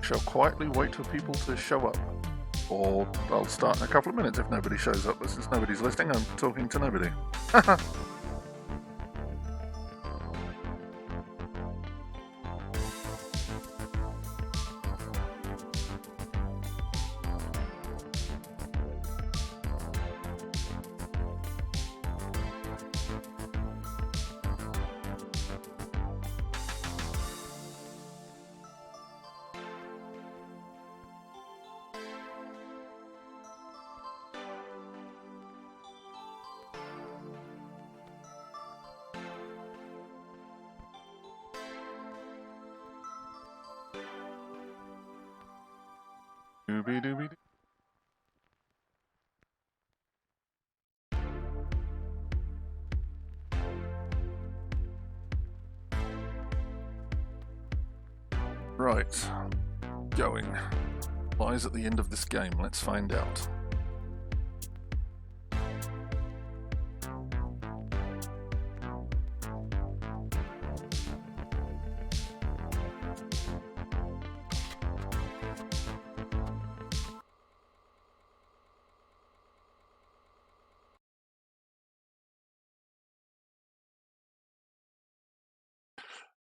shall quietly wait for people to show up. Or I'll start in a couple of minutes if nobody shows up, but since nobody's listening, I'm talking to nobody. Dooby-dooby-doo. Right. Going. Lies at the end of this game. Let's find out.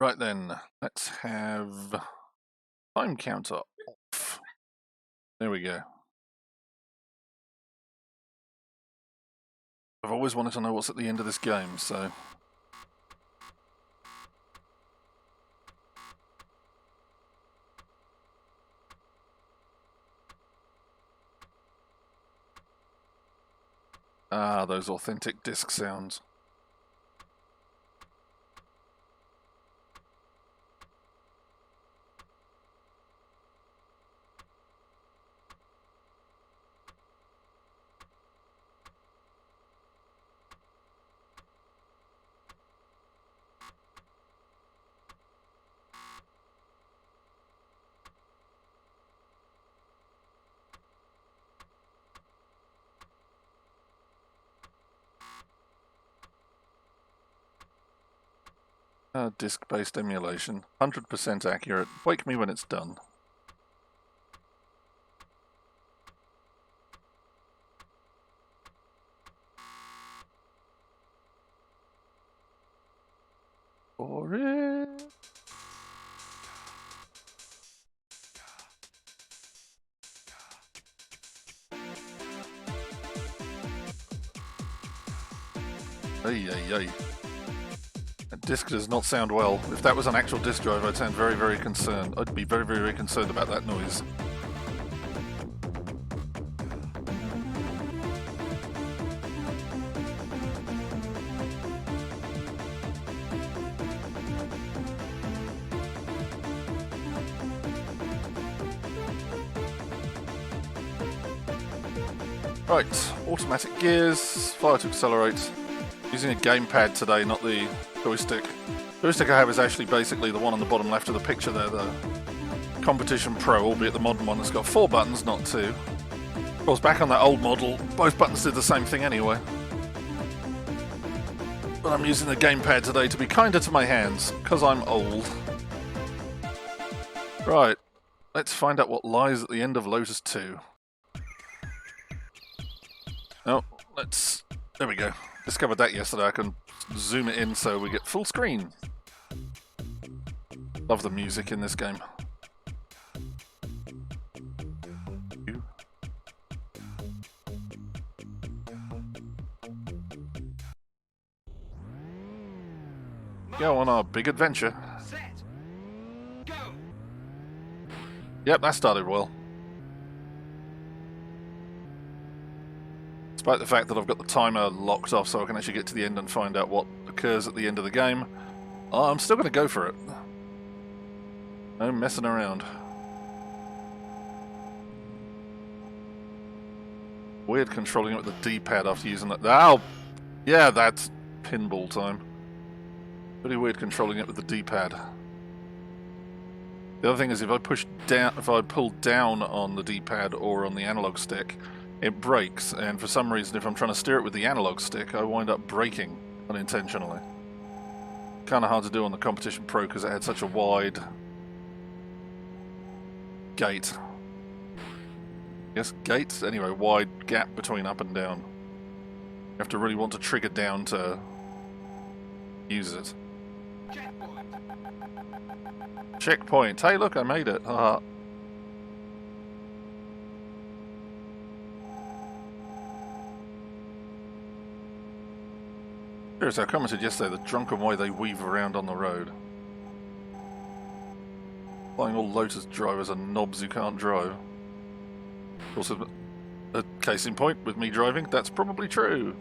Right then, let's have time counter off. There we go. I've always wanted to know what's at the end of this game, so... Ah, those authentic disc sounds. Disc-based emulation. 100% accurate. Wake me when it's done. For it. Ay, ay, ay. That disc does not sound well. If that was an actual disc drive, I'd sound very, very concerned. I'd be very, very concerned about that noise. Right, automatic gears, fire to accelerate. Using a gamepad today, not the joystick. The joystick I have is actually basically the one on the bottom left of the picture there, the Competition Pro, albeit the modern one that's got 4 buttons, not 2. Of course, back on that old model, both buttons did the same thing anyway. But I'm using the gamepad today to be kinder to my hands, because I'm old. Right, let's find out what lies at the end of Lotus 2. Oh, let's... there we go. Discovered that yesterday. I can zoom it in so we get full screen. Love the music in this game. Go on our big adventure. Set. Go. Yep, that started well. Despite the fact that I've got the timer locked off so I can actually get to the end and find out what occurs at the end of the game, I'm still going to go for it. No messing around. Weird controlling it with the D-pad after using that. Oh! Yeah, that's pinball time. Pretty weird controlling it with the D-pad. The other thing is if I pull down on the D-pad or on the analog stick, it breaks, and for some reason if I'm trying to steer it with the analog stick, I wind up braking unintentionally. Kind of hard to do on the Competition Pro because it had such a wide gate. Yes, gates. Anyway, wide gap between up and down. You have to really want to trigger down to use it. Checkpoint. Checkpoint. Hey, look, I made it. Haha. As I commented yesterday, the drunken way they weave around on the road. Flying all Lotus drivers are knobs who can't drive. Also, a case in point with me driving, that's probably true.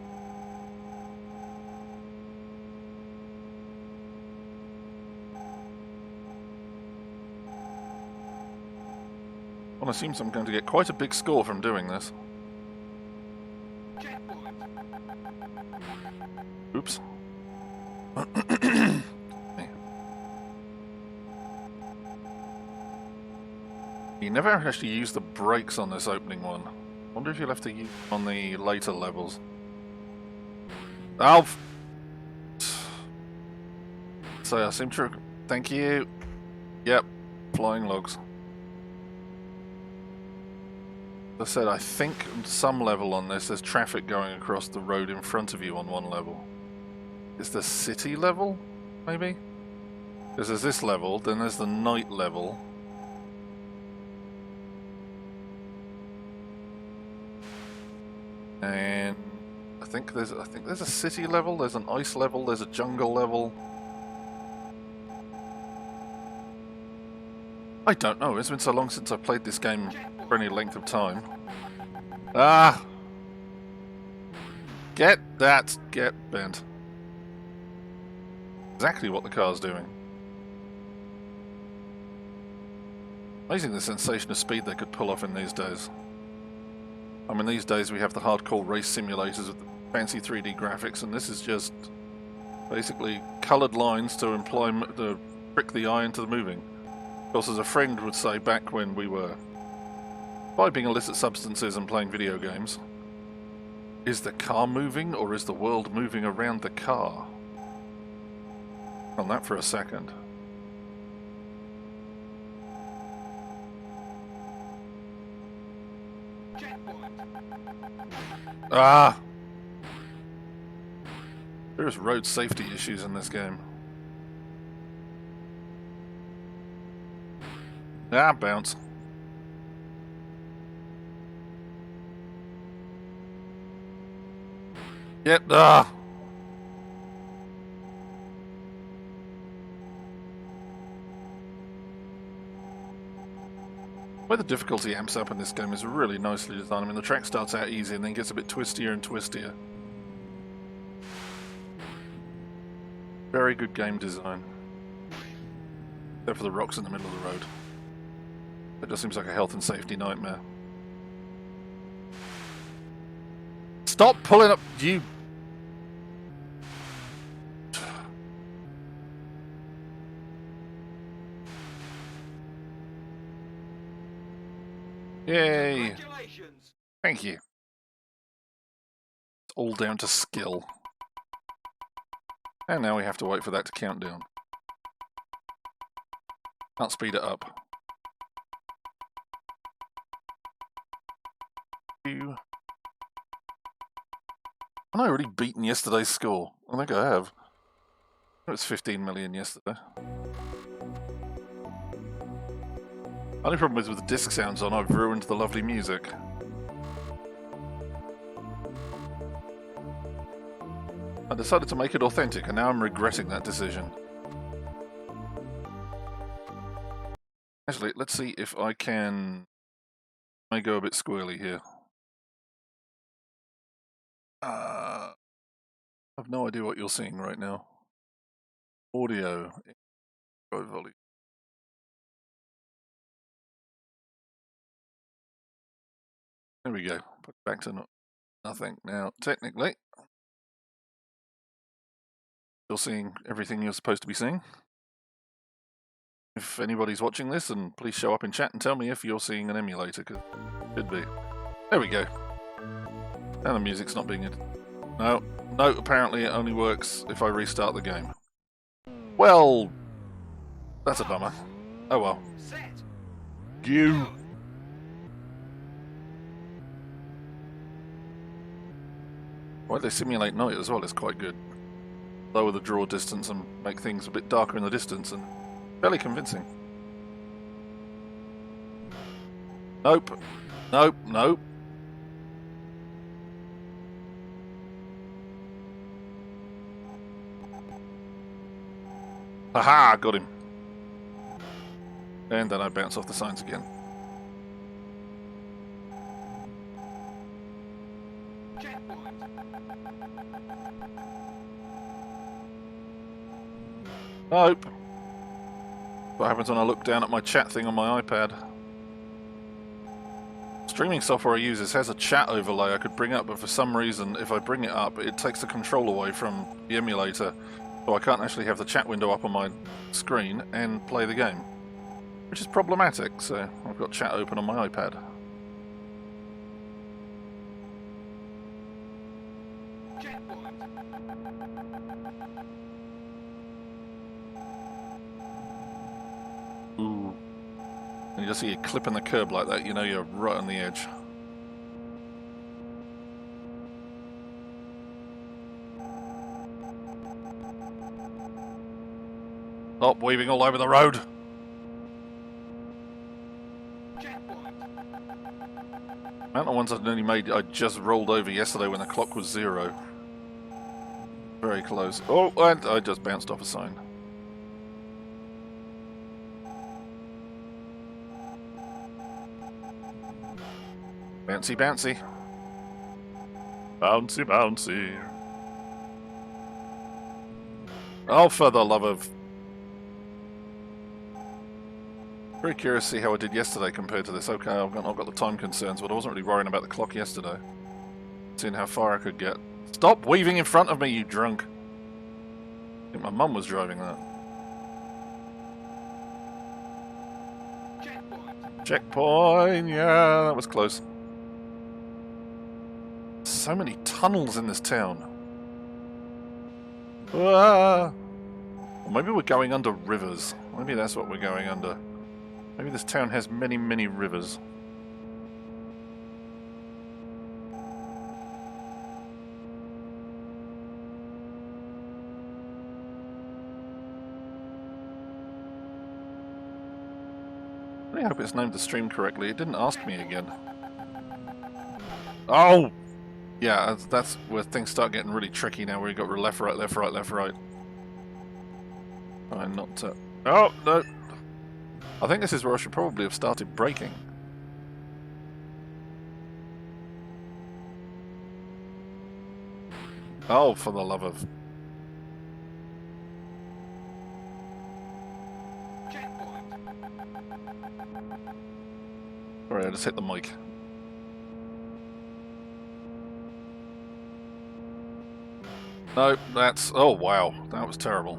One assumes I'm going to get quite a big score from doing this. Checkpoint. Oops. You never actually use the brakes on this opening one. Wonder if you'll have to use on the later levels. Oh! So I seem to... Thank you. Yep. Flying logs. As I said, I think on some level on this, there's traffic going across the road in front of you on one level. Is the city level, maybe? Because there's this level, then there's the night level. And I think there's a city level, there's an ice level, there's a jungle level. I don't know, it's been so long since I've played this game for any length of time. Ah! Get bent. Exactly what the car's doing. Amazing the sensation of speed they could pull off in these days. I mean, these days we have the hardcore race simulators with the fancy 3D graphics, and this is just basically coloured lines to trick the eye into the moving. Of course, as a friend would say back when we were imbibing illicit substances and playing video games, is the car moving or is the world moving around the car? On that for a second. Ah! There's road safety issues in this game. Ah, bounce. Yep, ah! The way the difficulty amps up in this game is really nicely designed. I mean, the track starts out easy and then gets a bit twistier and twistier. Very good game design. Except for the rocks in the middle of the road. It just seems like a health and safety nightmare. Stop pulling up, you... Yay! Congratulations. Thank you. It's all down to skill. And now we have to wait for that to count down. Can't speed it up. Haven't I already beaten yesterday's score? I think I have. It was 15 million yesterday. Only problem is with the disc sounds on, I've ruined the lovely music. I decided to make it authentic, and now I'm regretting that decision. Actually, let's see if I can... I may go a bit squirrely here. I have no idea what you're seeing right now. Audio. Volume. There we go. Put it back to nothing. Now, technically, you're seeing everything you're supposed to be seeing. If anybody's watching this, and please show up in chat and tell me if you're seeing an emulator, because it could be. There we go. And the music's not being... No, apparently it only works if I restart the game. Well, that's a bummer. Oh well. Set. Go. Why they simulate night as well is quite good. Lower the draw distance and make things a bit darker in the distance, and fairly convincing. Nope. Nope. Nope. Haha, got him. And then I bounce off the signs again. Nope. What happens when I look down at my chat thing on my iPad? Streaming software I use has a chat overlay I could bring up, but for some reason, if I bring it up, it takes the control away from the emulator, so I can't actually have the chat window up on my screen and play the game, which is problematic, so I've got chat open on my iPad. Ooh. And you just see you clipping the curb like that, you know you're right on the edge. Stop weaving all over the road. The amount of ones I've nearly made, I just rolled over yesterday when the clock was 0. Very close. Oh, and I just bounced off a sign. Bouncy, bouncy. Bouncy, bouncy. Oh, for the love of... Very curious to see how I did yesterday compared to this. Okay, I've got the time concerns, but I wasn't really worrying about the clock yesterday. Seeing how far I could get. Stop weaving in front of me, you drunk! I think my mum was driving that. Checkpoint! Yeah, that was close. So many tunnels in this town. Ah. Or maybe we're going under rivers. Maybe that's what we're going under. Maybe this town has many, many rivers. I really hope it's named the stream correctly. It didn't ask me again. Oh! Yeah, that's where things start getting really tricky now, where you've got left, right, left, right, left, right. Try not to... Oh, no! I think this is where I should probably have started braking. Oh, for the love of... Sorry, I just hit the mic. No, that's... Oh, wow. That was terrible.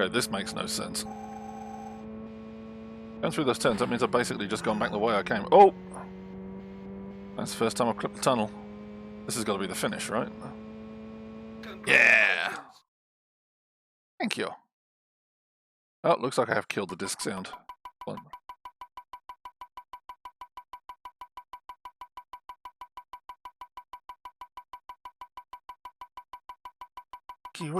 Okay, this makes no sense. Going through those turns, that means I've basically just gone back the way I came. Oh! That's the first time I've clipped the tunnel. This has got to be the finish, right? Yeah! Thank you. Oh, looks like I have killed the disc sound. Key.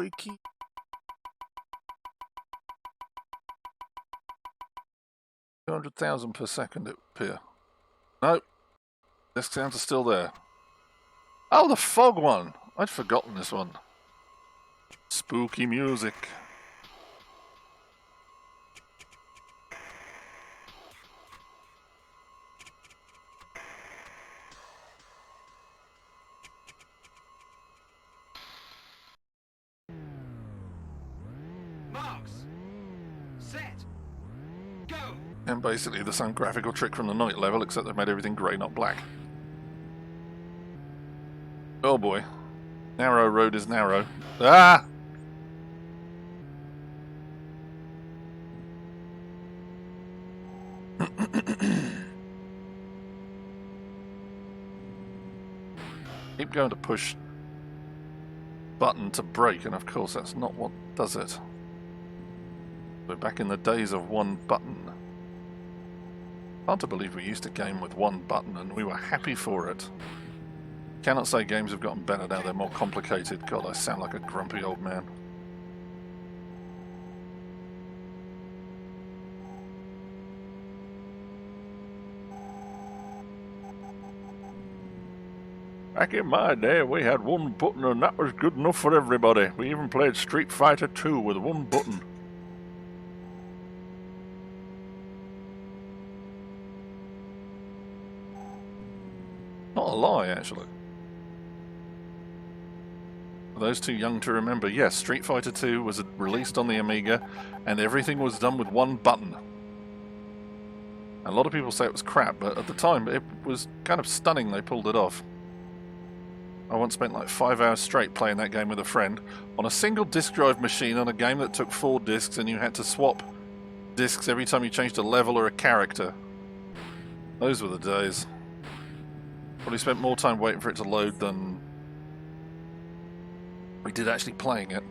200,000 per second it would appear. Nope. Disc sounds are still there. Oh, the fog one! I'd forgotten this one. Spooky music. Marks. Set. Go. And basically the same graphical trick from the night level, except they've made everything grey, not black. Oh boy. Narrow road is narrow. Ah! keep going to push button to brake, and of course that's not what does it. We're back in the days of one button. Hard to believe we used a game with one button and we were happy for it. Cannot say games have gotten better now, they're more complicated. God, I sound like a grumpy old man. Back in my day, we had one button and that was good enough for everybody. We even played Street Fighter 2 with one button. Not a lie, actually. For those too young to remember, yes, Street Fighter 2 was released on the Amiga, and everything was done with one button. A lot of people say it was crap, but at the time it was kind of stunning they pulled it off. I once spent like 5 hours straight playing that game with a friend on a single disk drive machine on a game that took 4 discs and you had to swap discs every time you changed a level or a character. Those were the days. Probably spent more time waiting for it to load than we did actually playing it.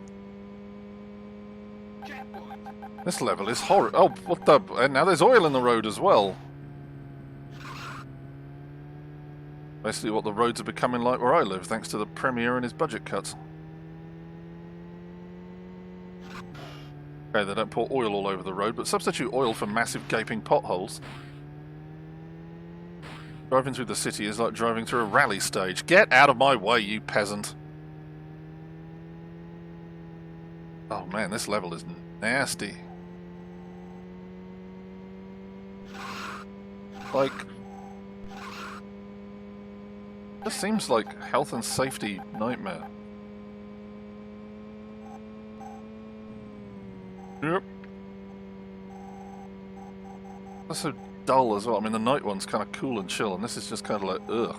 This level is horrible. Oh, what the... And now there's oil in the road as well. Basically what the roads are becoming like where I live, thanks to the Premier and his budget cuts. Okay, they don't pour oil all over the road, but substitute oil for massive gaping potholes. Driving through the city is like driving through a rally stage. Get out of my way, you peasant! Oh man, this level is nasty. Like... This seems like health and safety nightmare. Yep. That's so dull as well. I mean, the night one's kind of cool and chill, and this is just kind of like, ugh.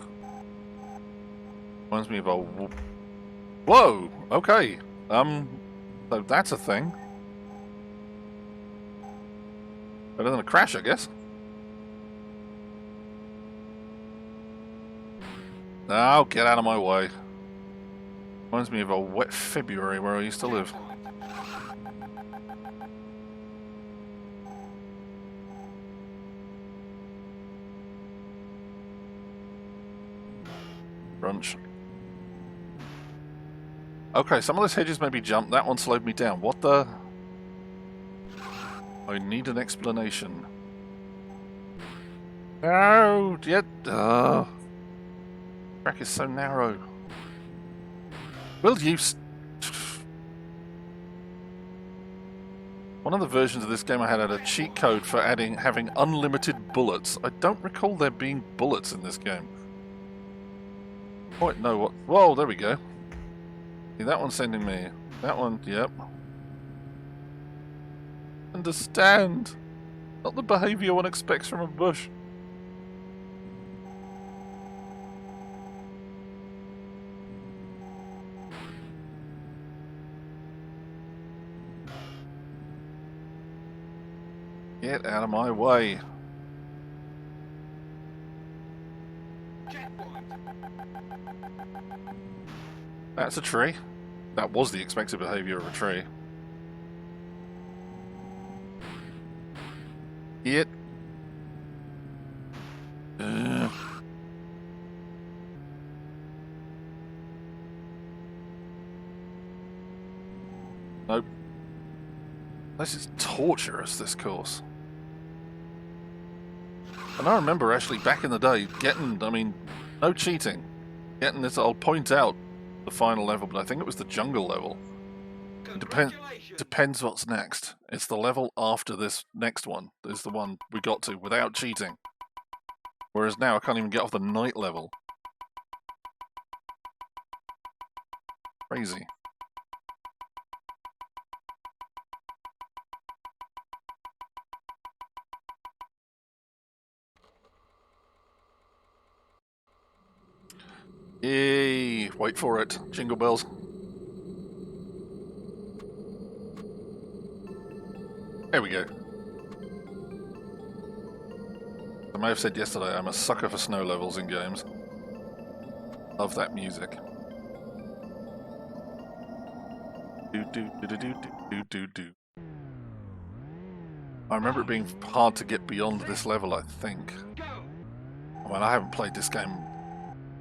Reminds me of a... Whoa! Okay. So that's a thing. Better than a crash, I guess. Oh, get out of my way. Reminds me of a wet February where I used to live. Brunch. Okay, some of those hedges made me jump. That one slowed me down. What the... I need an explanation. No! Yet... Track is so narrow. Will you... One of the versions of this game I had a cheat code for having unlimited bullets. I don't recall there being bullets in this game. Wait, no, what? Whoa, there we go. See, that one's sending me. That one, yep. Understand. Not the behaviour one expects from a bush. Get out of my way. That's a tree. That was the expected behaviour of a tree. It. Nope. This is torturous, this course. And I remember actually back in the day getting, I mean, no cheating. Getting this, I'll point out the final level, but I think it was the jungle level. It depends what's next. It's the level after this next one is the one we got to without cheating. Whereas now I can't even get off the night level. Crazy. Yay! Wait for it. Jingle bells. There we go. I may have said yesterday I'm a sucker for snow levels in games. Love that music. Do do do do do do do do. I remember it being hard to get beyond this level, I think. I mean, I haven't played this game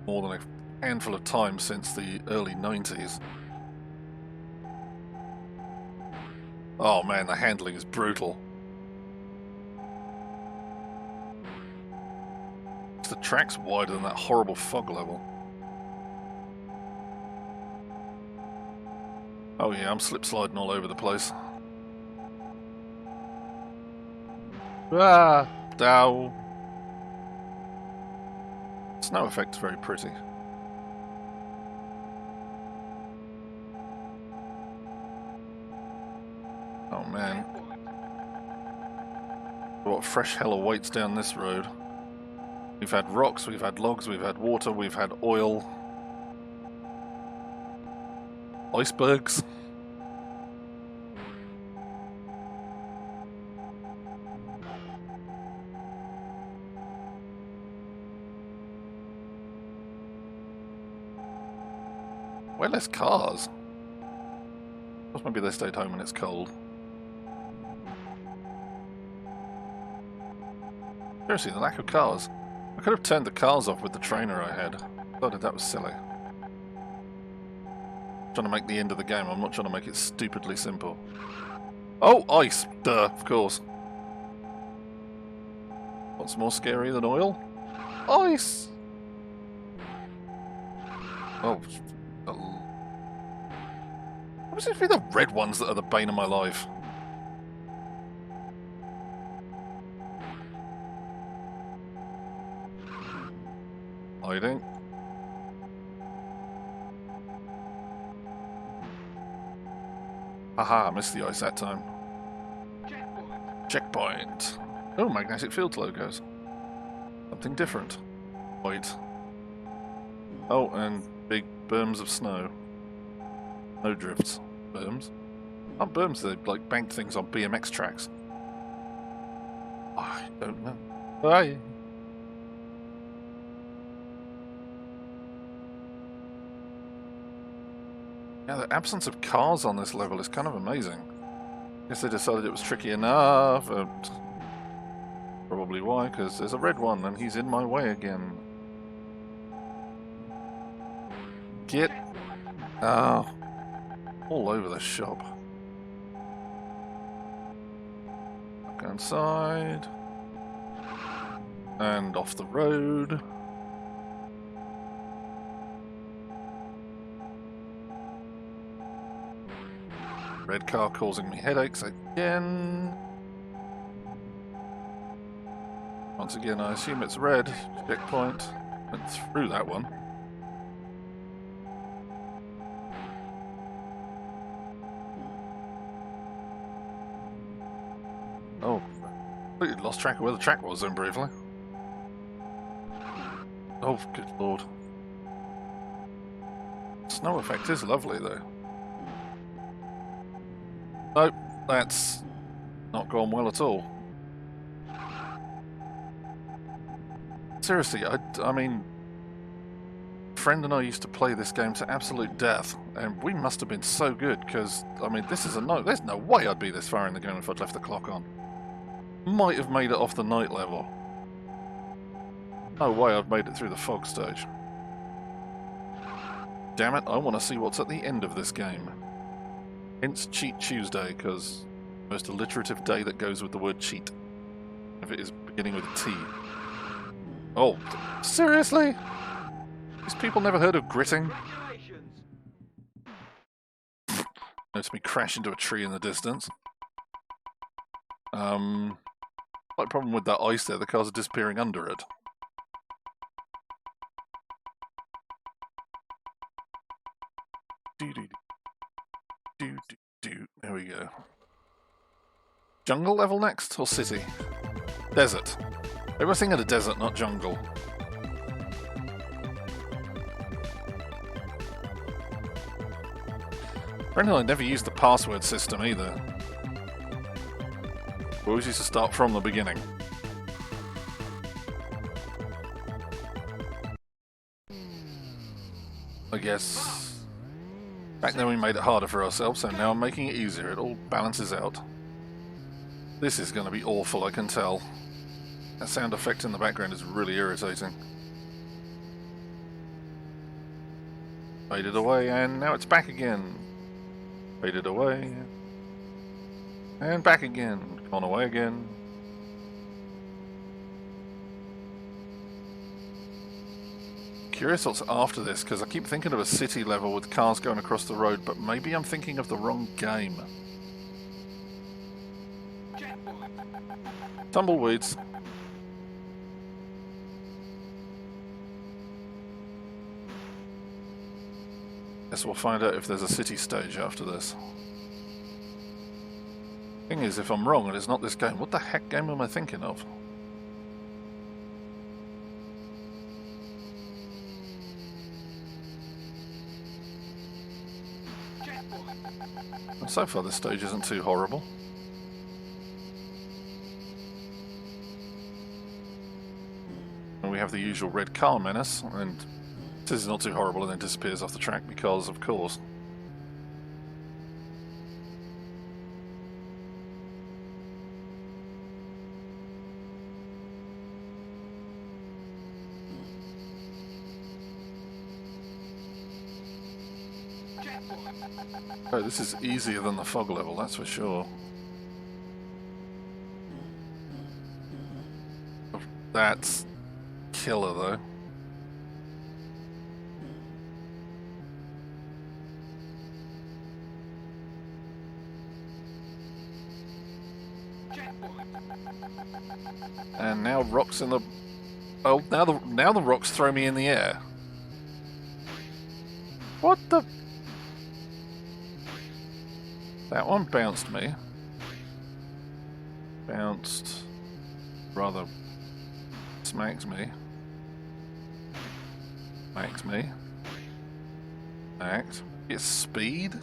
more than a handful of times since the early 90s. Oh man, the handling is brutal. The track's wider than that horrible fog level. Oh yeah, I'm slip sliding all over the place. Ah, ow. Snow effect's very pretty. Oh man. What fresh hell awaits down this road. We've had rocks, we've had logs, we've had water, we've had oil. Icebergs. Way less cars. Or maybe they stayed home and it's cold. Seriously, the lack of cars. I could have turned the cars off with the trainer I had. I thought that was silly. I'm trying to make the end of the game, I'm not trying to make it stupidly simple. Oh, ice! Duh, of course. What's more scary than oil? Ice! Oh. Why does it be the red ones that are the bane of my life? Hiding. Haha, I missed the ice that time. Checkpoint. Oh, magnetic field logos. Something different. Wait. Oh, and big berms of snow. No drifts. Berms? Aren't berms, they're like banked things on BMX tracks. I don't know. Bye. Yeah, the absence of cars on this level is kind of amazing. I guess they decided it was tricky enough. Probably why, because there's a red one and he's in my way again. Get... Oh. All over the shop. Go inside. And off the road. Red car causing me headaches again. Once again, I assume it's red. Checkpoint. Went through that one. Oh, completely lost track of where the track was then briefly. Oh, good lord. Snow effect is lovely though. Nope, that's not gone well at all. Seriously, I mean, a friend and I used to play this game to absolute death, and we must have been so good, because, I mean, this is there's no way I'd be this far in the game if I'd left the clock on. Might have made it off the night level. No way I've made it through the fog stage. Damn it, I want to see what's at the end of this game. Hence Cheat Tuesday, because most alliterative day that goes with the word cheat. If it is beginning with a T. Oh, seriously? These people never heard of gritting? Notice me crash into a tree in the distance. Slight problem with that ice there, the cars are disappearing under it. There we go. Jungle level next, or city? Desert. They were thinking of desert, not jungle. Apparently I never used the password system either. We always used to start from the beginning. I guess. Back then we made it harder for ourselves, so now I'm making it easier. It all balances out. This is going to be awful, I can tell. That sound effect in the background is really irritating. Faded away, and now it's back again. Faded away. And back again. Gone away again. Curious what's after this, because I keep thinking of a city level with cars going across the road, but maybe I'm thinking of the wrong game. Tumbleweeds. Guess we'll find out if there's a city stage after this. Thing is, if I'm wrong and it's not this game, what the heck game am I thinking of? And so far this stage isn't too horrible. And we have the usual red car menace, and this is not too horrible, and then disappears off the track because, of course. Oh, this is easier than the fog level, that's for sure. That's killer, though. And now rocks in the... Oh, now the rocks throw me in the air. What the... That one bounced me. Bounced. Rather... Smacks me. Smacks me. Smacked. It's speed?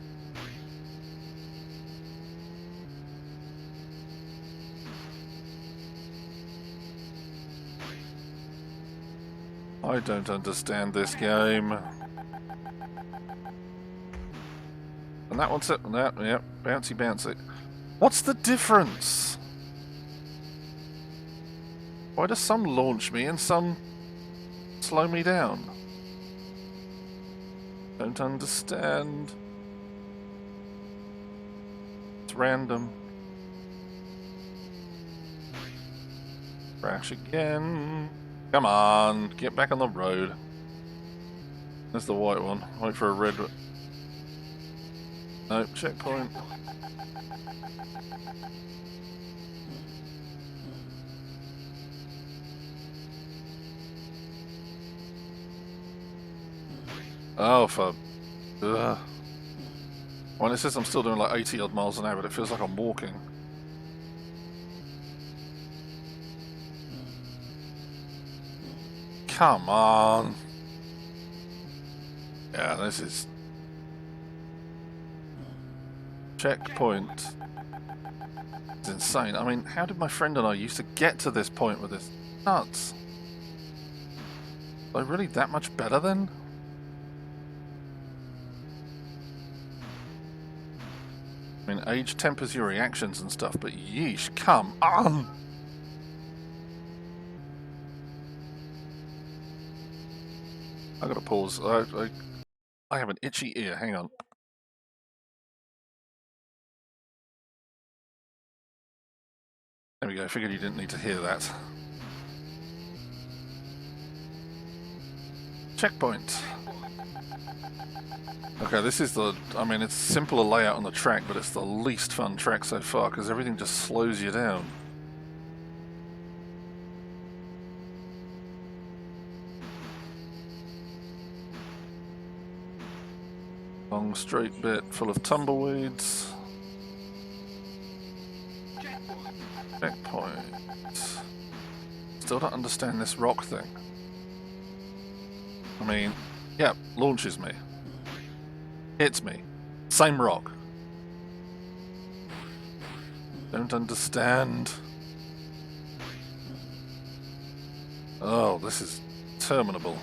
I don't understand this game. And that one's it. That, yep, bouncy, bouncy. What's the difference? Why does some launch me and some slow me down? Don't understand. It's random. Crash again. Come on, get back on the road. There's the white one. Wait for a red. No, checkpoint. Oh, for... Ugh. Well, it says I'm still doing like 80 odd miles an hour, but it feels like I'm walking. Come on. Yeah, this is... Checkpoint. It's insane. I mean, how did my friend and I used to get to this point with this? Nuts. Are they really that much better then? I mean, age tempers your reactions and stuff, but yeesh, come on! I gotta pause. I have an itchy ear. Hang on. There we go. I figured you didn't need to hear that. Checkpoint. Okay, this is the... I mean, it's simpler layout on the track, but it's the least fun track so far, because everything just slows you down. Long straight bit full of tumbleweeds. Checkpoint. Still don't understand this rock thing. I mean, yeah, launches me. Hits me. Same rock. Don't understand. Oh, this is terminable.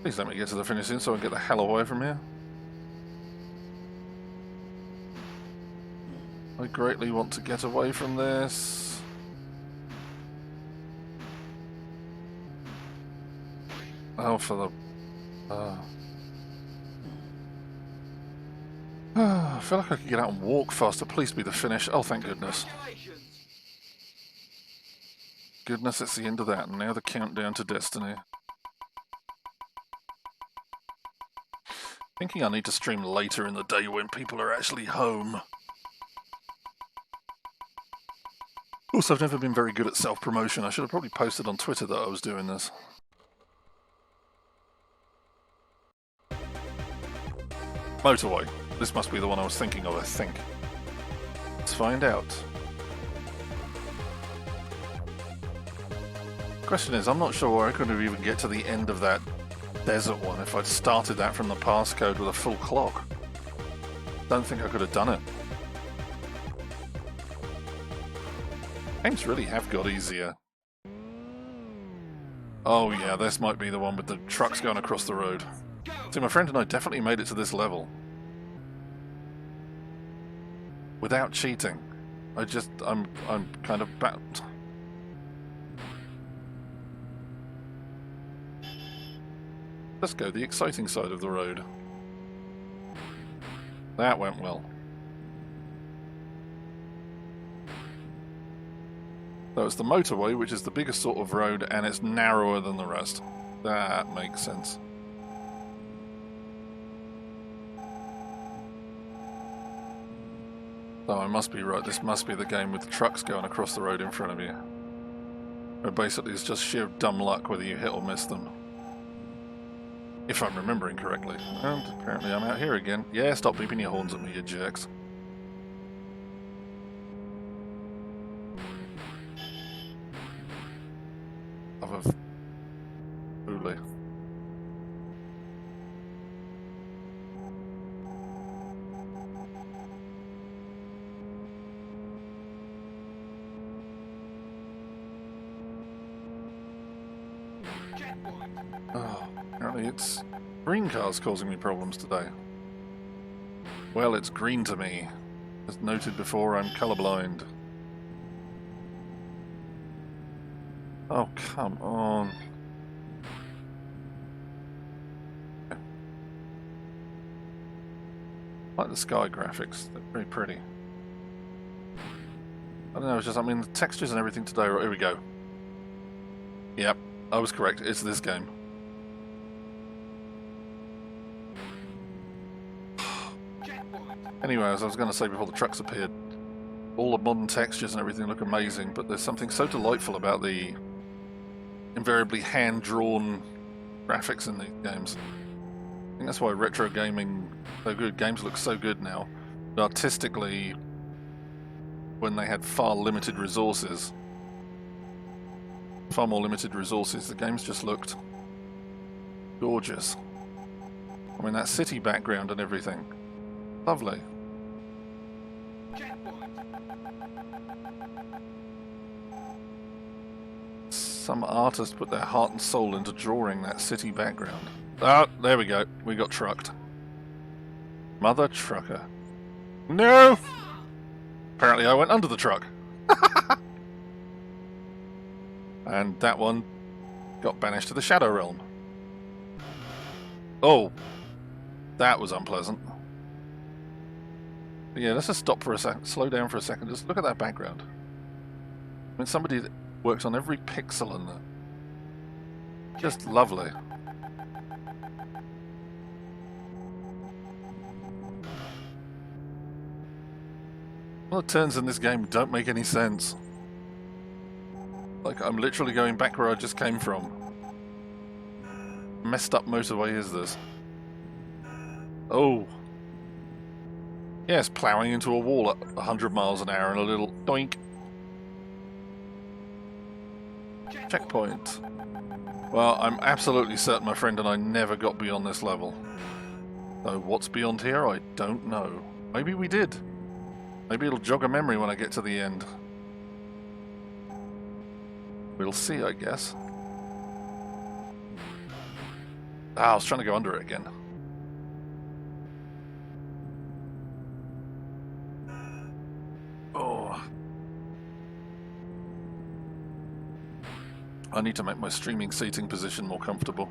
Please let me get to the finishing so I can get the hell away from here. I greatly want to get away from this. Oh, for the... I feel like I could get out and walk faster. Please be the finish. Oh, thank goodness. Goodness, it's the end of that. And now the countdown to destiny. Thinking I need to stream later in the day when people are actually home. Also, I've never been very good at self-promotion. I should have probably posted on Twitter that I was doing this. Motorway. This must be the one I was thinking of, I think. Let's find out. Question is, I'm not sure where I could have even get to the end of that desert one if I'd started that from the passcode with a full clock. Don't think I could have done it. Games really have got easier. Oh yeah, this might be the one with the trucks going across the road. See, my friend and I definitely made it to this level. Without cheating. I'm kind of bound. Let's go the exciting side of the road. That went well. So it's the motorway, which is the biggest sort of road, and it's narrower than the rest. That makes sense. So I must be right, this must be the game with the trucks going across the road in front of you. Where basically it's just sheer dumb luck whether you hit or miss them. If I'm remembering correctly. And apparently I'm out here again. Yeah, stop beeping your horns at me, you jerks. Of a... Truly. Oh, apparently it's green cars causing me problems today. Well, it's green to me. As noted before, I'm colorblind. Oh, come on. I like the sky graphics, they're very pretty. I don't know, it's just, I mean, the textures and everything today, right, here we go. Yep, I was correct, it's this game. Anyway, as I was going to say before the trucks appeared, all the modern textures and everything look amazing, but there's something so delightful about the invariably hand-drawn graphics in these games. I think that's why retro gaming so good. Games look so good now. But artistically, when they had far more limited resources, the games just looked gorgeous. I mean, that city background and everything. Lovely. Some artist put their heart and soul into drawing that city background. Ah, there we go. We got trucked. Mother trucker. No! Apparently I went under the truck. And that one got banished to the Shadow Realm. Oh. That was unpleasant. But yeah, let's just stop for a second. Slow down for a second. Just look at that background. I mean, somebody that works on every pixel in there. Just lovely. Well, the turns in this game don't make any sense. Like, I'm literally going back where I just came from. Messed up motorway is this? Oh. Yes, ploughing into a wall at 100 miles an hour and a little doink. Checkpoint. Well, I'm absolutely certain my friend and I never got beyond this level. So what's beyond here, I don't know. Maybe we did. Maybe it'll jog a memory when I get to the end. We'll see, I guess. Ah, I was trying to go under it again. Oh. I need to make my streaming seating position more comfortable.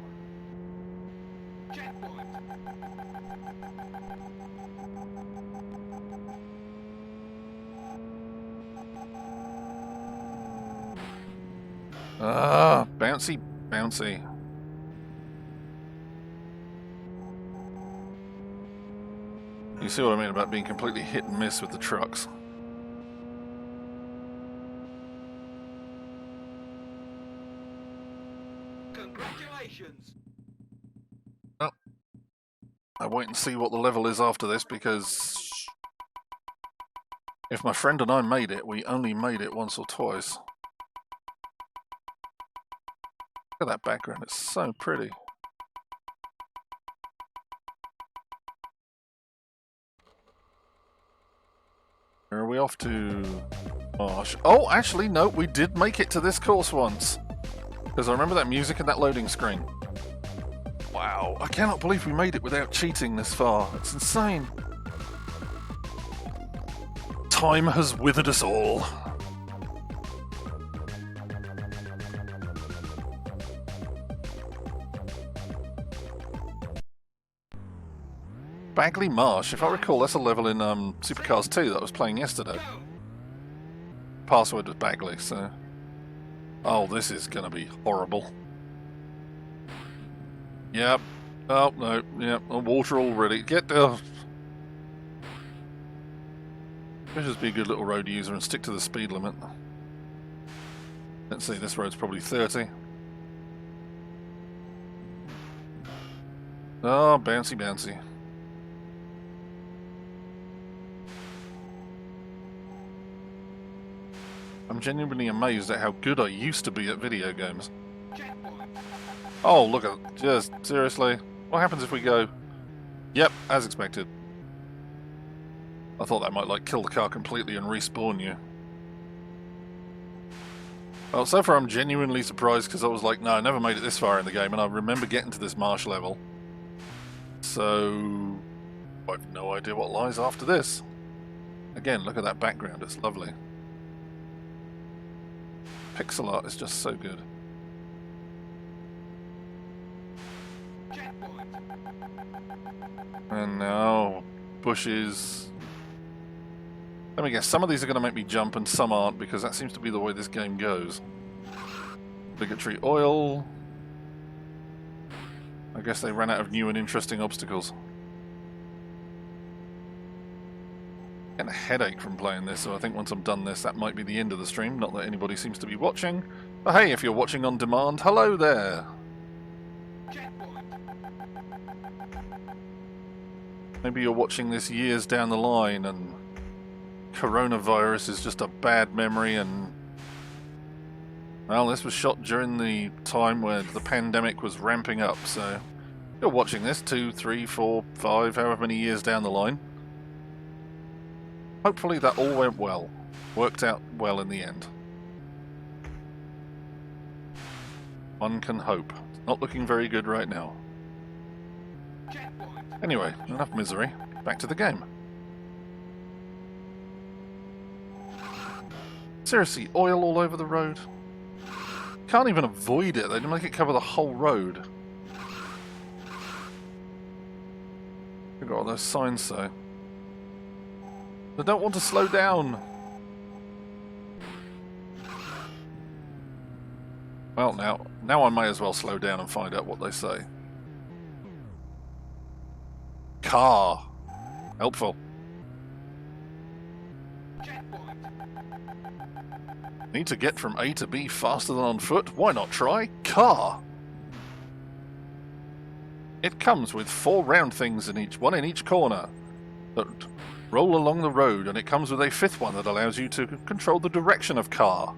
Checkpoint. Ah, bouncy, bouncy. You see what I mean about being completely hit and miss with the trucks? Congratulations. Oh. I'll wait and see what the level is after this, because if my friend and I made it, we only made it once or twice. Look at that background, it's so pretty. Where are we off to? Oh, actually, no, we did make it to this course once. Because I remember that music and that loading screen. Wow, I cannot believe we made it without cheating this far. It's insane. Time has withered us all. Bagley Marsh, if I recall, that's a level in Supercars 2 that I was playing yesterday. Go. Password was Bagley, so... Oh, this is gonna be horrible. Yep. Oh, no. Yep. Water already. Get the... Let's just be a good little road user and stick to the speed limit. Let's see, this road's probably 30. Oh, bouncy, bouncy. I'm genuinely amazed at how good I used to be at video games. Checkpoint. Oh, look at... Just, seriously? What happens if we go... Yep, as expected. I thought that might, like, kill the car completely and respawn you. Well, so far I'm genuinely surprised, because I was like, no, I never made it this far in the game, and I remember getting to this marsh level. So... I have no idea what lies after this. Again, look at that background, it's lovely. Pixel art is just so good. Checkpoint. And now, bushes. Let me guess, some of these are going to make me jump and some aren't, because that seems to be the way this game goes. Obligatory oil. I guess they ran out of new and interesting obstacles. Getting a headache from playing this, so I think once I'm done this, that might be the end of the stream. Not that anybody seems to be watching. But hey, if you're watching on demand, hello there! Checkpoint. Maybe you're watching this years down the line and coronavirus is just a bad memory and... Well, this was shot during the time where the pandemic was ramping up, so... You're watching this 2, 3, 4, 5, however many years down the line. Hopefully that all went well. Worked out well in the end. One can hope. It's not looking very good right now. Checkpoint. Anyway, enough misery. Back to the game. Seriously, oil all over the road. Can't even avoid it. They didn't make it cover the whole road. Look at what those signs say. They don't want to slow down. Well, now I may as well slow down and find out what they say. Car. Helpful. Checkpoint. Need to get from A to B faster than on foot? Why not try car? It comes with 4 round things in each, one in each corner, that roll along the road, and it comes with a 5th one that allows you to control the direction of car.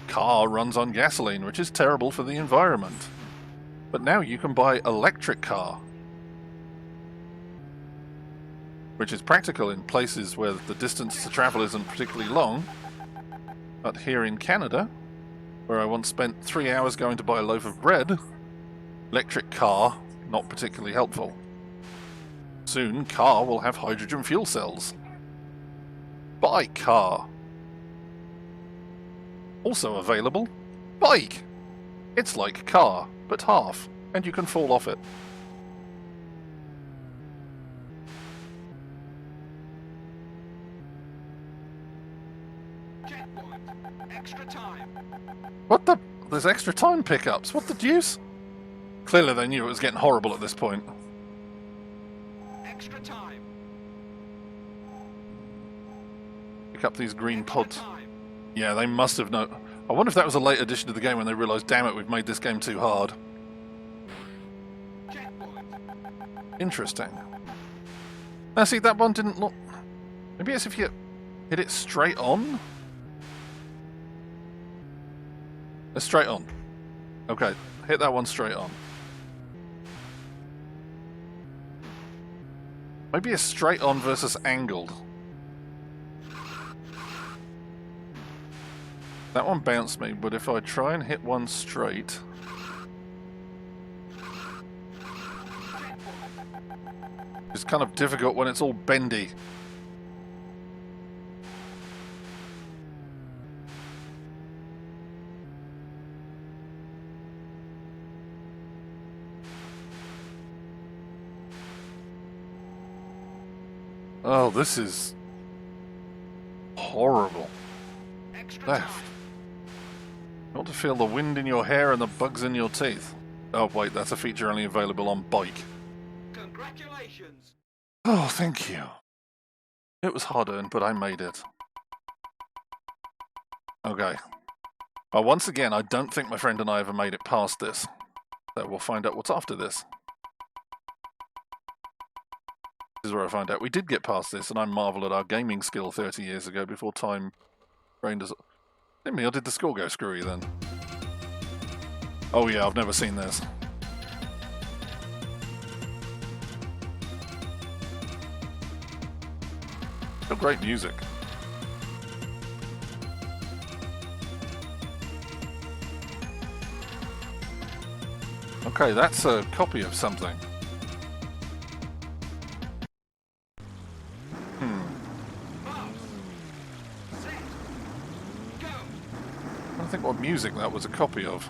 Car runs on gasoline, which is terrible for the environment. But now you can buy electric car, which is practical in places where the distance to travel isn't particularly long. But here in Canada, where I once spent 3 hours going to buy a loaf of bread, electric car not particularly helpful. Soon, car will have hydrogen fuel cells. Buy car. Also available, bike. It's like car, but half, and you can fall off it. Checkpoint. Extra time. What the? There's extra time pickups. What the deuce? Clearly they knew it was getting horrible at this point. Extra time. Pick up these green Extra pods. time. Yeah, they must have known. I wonder if that was a late addition to the game when they realised, damn it, we've made this game too hard. Checkpoint. Interesting. Now see, that one didn't look... Maybe it's if you hit it straight on? It's straight on. Okay, hit that one straight on. Maybe it's straight on versus angled. That one bounced me, but if I try and hit one straight... It's kind of difficult when it's all bendy. Oh, this is horrible. Extra Left. time. You want to feel the wind in your hair and the bugs in your teeth. Oh wait, that's a feature only available on bike. Congratulations. Oh, thank you. It was hard-earned, but I made it. Okay. Well, once again, I don't think my friend and I ever made it past this. So we'll find out what's after this. This is where I find out we did get past this, and I marvel at our gaming skill 30 years ago before time trained us. Didn't me, or did the score go screwy then? Oh yeah, I've never seen this. Oh, great music. Okay, that's a copy of something. Set. Go. I don't think what music that was a copy of.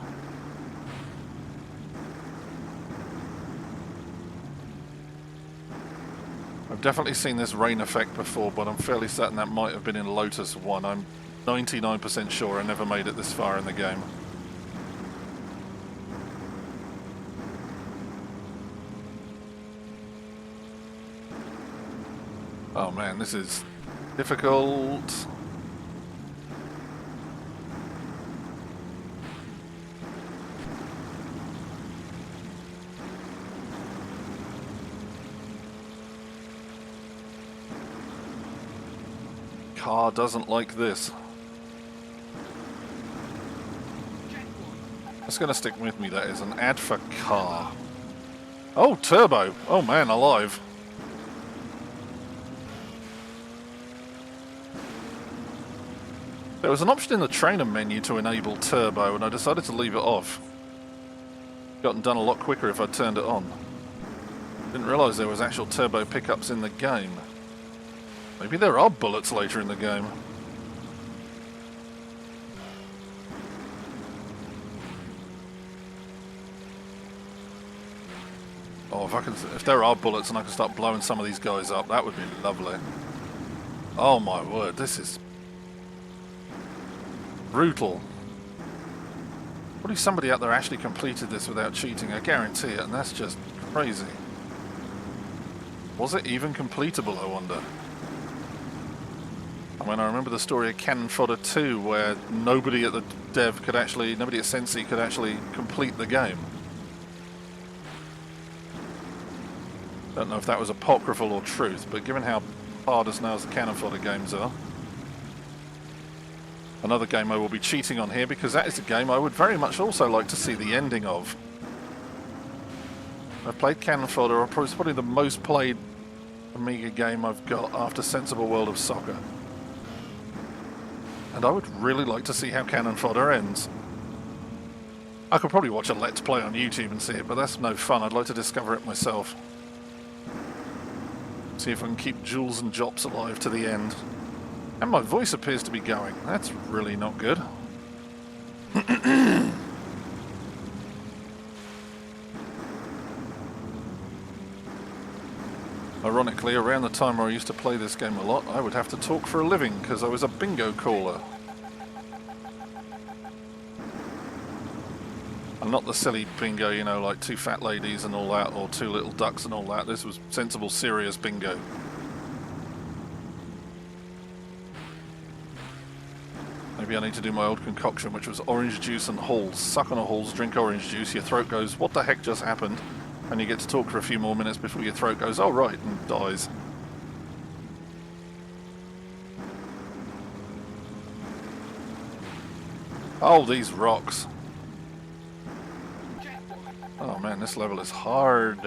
I've definitely seen this rain effect before, but I'm fairly certain that might have been in Lotus 1. I'm 99% sure I never made it this far in the game. Oh man, this is difficult. Car doesn't like this. It's going to stick with me, that is. An ad for car. Oh, turbo. Oh man, alive. There was an option in the trainer menu to enable turbo, and I decided to leave it off. Gotten done a lot quicker if I'd turned it on. Didn't realise there was actual turbo pickups in the game. Maybe there are bullets later in the game. Oh, if there are bullets and I can start blowing some of these guys up, that would be lovely. Oh my word, this is brutal. Probably somebody out there actually completed this without cheating, I guarantee it, and that's just crazy. Was it even completable, I wonder? I mean, I remember the story of Cannon Fodder 2, where nobody at nobody at Sensi could actually complete the game. Don't know if that was apocryphal or truth, but given how hard as now as the Cannon Fodder games are, another game I will be cheating on here, because that is a game I would very much also like to see the ending of. I've played Cannon Fodder, it's probably the most played Amiga game I've got after Sensible World of Soccer. And I would really like to see how Cannon Fodder ends. I could probably watch a Let's Play on YouTube and see it, but that's no fun. I'd like to discover it myself. See if I can keep Jules and Jops alive to the end. And my voice appears to be going. That's really not good. Ironically, around the time where I used to play this game a lot, I would have to talk for a living because I was a bingo caller. And not the silly bingo, you know, like two fat ladies and all that, or two little ducks and all that. This was sensible, serious bingo. Maybe I need to do my old concoction, which was orange juice and Halls. Suck on a Halls, drink orange juice, your throat goes, what the heck just happened? And you get to talk for a few more minutes before your throat goes, oh right, and dies. Oh, these rocks. Oh man, this level is hard.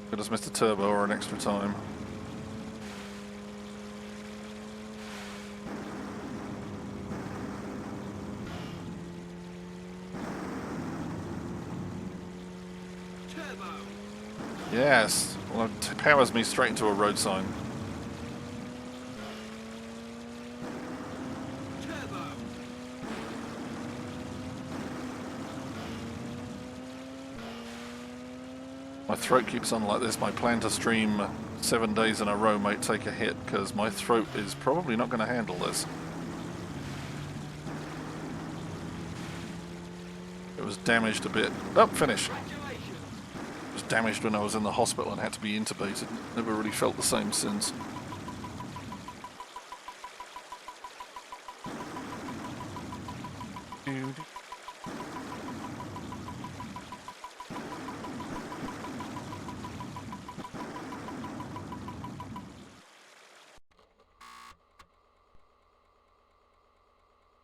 Could have missed a turbo or an extra time. Yes, well, it powers me straight into a road sign. My throat keeps on like this. My plan to stream 7 days in a row might take a hit because my throat is probably not going to handle this. It was damaged a bit. Oh, finish. It was damaged when I was in the hospital and had to be intubated. Never really felt the same since.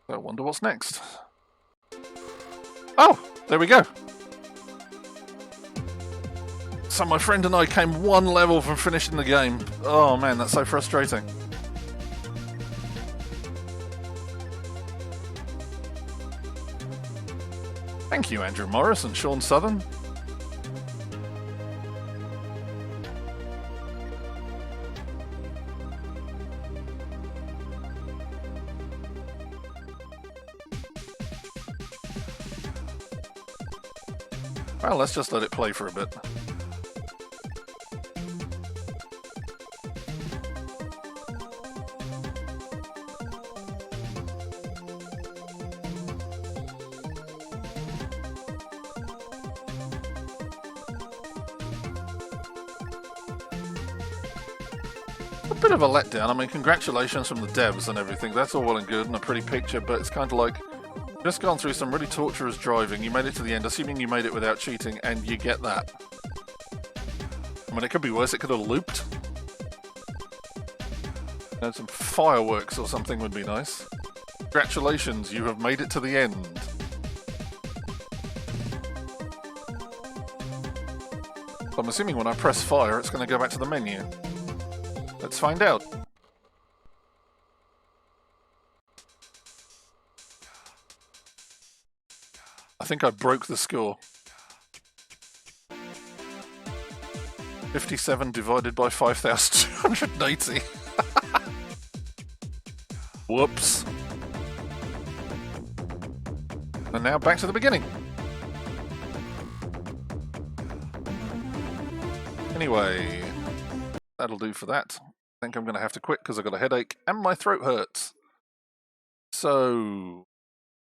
I wonder what's next. Oh, there we go. So my friend and I came one level from finishing the game. Oh man, that's so frustrating. Thank you, Andrew Morris and Sean Southern. Well, let's just let it play for a bit. A bit of a letdown. I mean, congratulations from the devs and everything. That's all well and good and a pretty picture, but it's kind of like just gone through some really torturous driving. You made it to the end, assuming you made it without cheating, and you get that. I mean, it could be worse. It could have looped. You know, some fireworks or something would be nice. Congratulations, you have made it to the end. So I'm assuming when I press fire, it's going to go back to the menu. Let's find out. I think I broke the score. 57 divided by 5,280. Whoops. And now back to the beginning. Anyway, that'll do for that. I think I'm going to have to quit because I've got a headache and my throat hurts. So,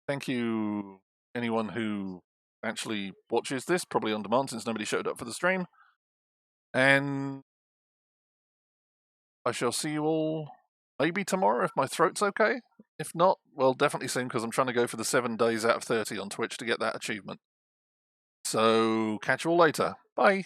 thank you anyone who actually watches this, probably on demand since nobody showed up for the stream. And I shall see you all maybe tomorrow if my throat's okay. If not, well, definitely soon because I'm trying to go for the 7 days out of 30 on Twitch to get that achievement. So, catch you all later. Bye.